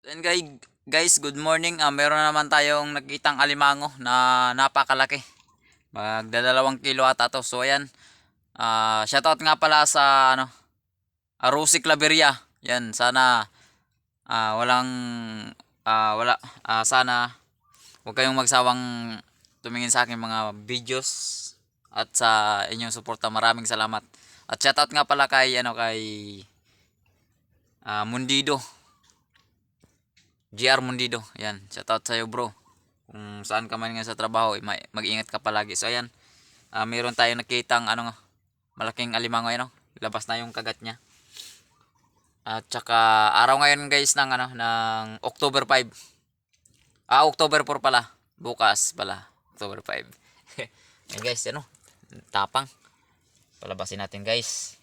And guys, good morning. Meron na naman tayong nakitang alimango na napakalaki. Magdadalawang kilo ata to. So ayan, shoutout nga pala sa Rosie Claveria. Yan, sana walang sana huwag kayong magsawang tumingin sa aking mga videos at sa inyong suporta. Maraming salamat. At shoutout nga pala kay Mundido. GR Mundido. Yan, shoutout sa iyo, bro. Kung saan ka man nga sa trabaho, mag-ingat ka palagi. So ayan, meron tayong nakitang malaking alimango ano. Labas na yung kagat niya. At saka araw ngayon guys ng October 5. October 4 pala. Bukas pala, October 5. Ayan guys, tapang. Palabasin natin guys.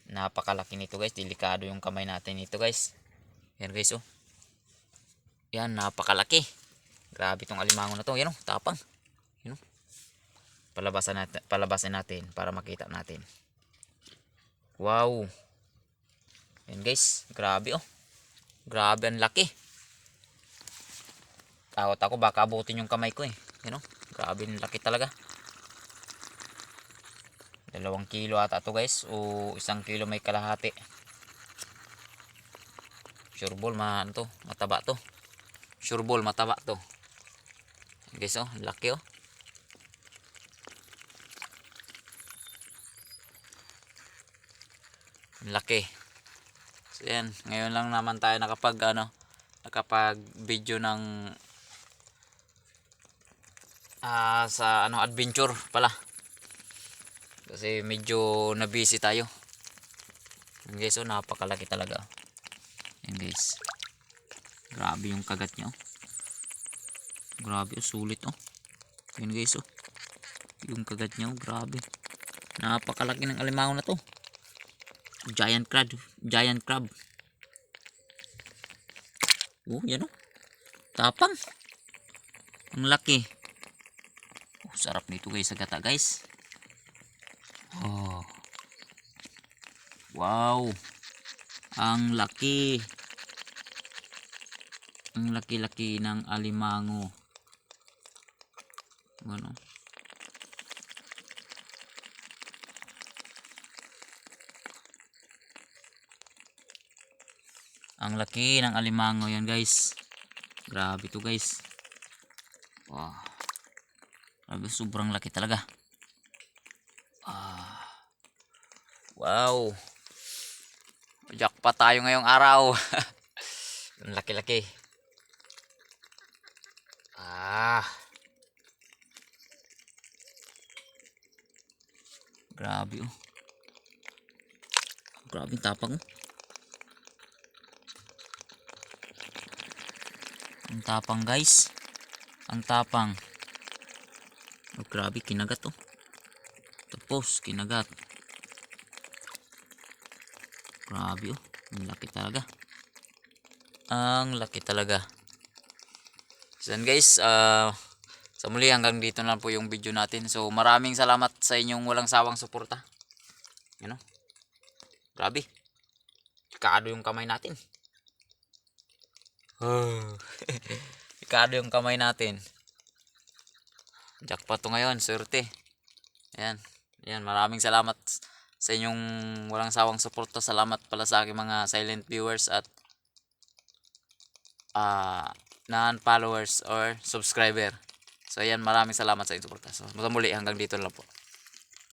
Napakalaki nito guys, delikado yung kamay natin nito guys. Ayan guys, oh. Yan, napakalaki. Grabe tong alimango na to. Yan, oh, tapang. Yan, oh. Palabasin natin para makita natin. Wow. Yan guys, grabe oh. Grabe ang laki. Takot ako baka abutin yung kamay ko eh. Yan oh, grabe ang laki talaga. 2 kilo ata to guys, o 1 kilo may kalahati. Sure ball mataba to. Sure ball mataba to. Guys oh, laki oh. Laki. So yan, ngayon lang naman tayo nakapag video ng sa adventure pala. Kasi medyo na busy tayo. Yan guys oh, napakalaki talaga. Yan guys. Grabe yung kagat niya oh. Grabe oh, sulit oh. Yan guys oh. Yung kagat niya oh, grabe. Napakalaki ng alimango na to. Giant crab. Oh, yan oh. Tapang. Ang laki. Oh, sarap nito guys sa gata guys. Oh. Wow. Ang laki. Ang laki-laki ng alimango. Ano? Ang laki ng alimango yan guys. Grabe to guys. Wow. Grabe, sobrang laki talaga. Wow. Jackpot tayo ngayong araw. Ang laki-laki. Grabe oh. Grabe tapang oh. Ang tapang guys. Ang tapang. Oh, grabe kinagat oh. Tapos kinagat. Grabe oh. Ang laki talaga. Ang laki talaga. So guys, sa muli hanggang dito na po yung video natin. So maraming salamat sa inyong walang sawang suporta. Yan oh. Grabe. Delikado yung kamay natin. Delikado yung kamay natin. Jackpot to ngayon, swerte. Ayan. Ayan, maraming salamat sa inyong walang sawang suporta. Salamat pala sa aking mga silent viewers at non-followers or subscriber. So ayan, maraming salamat sa inyong suporta. So muli hanggang dito lang po.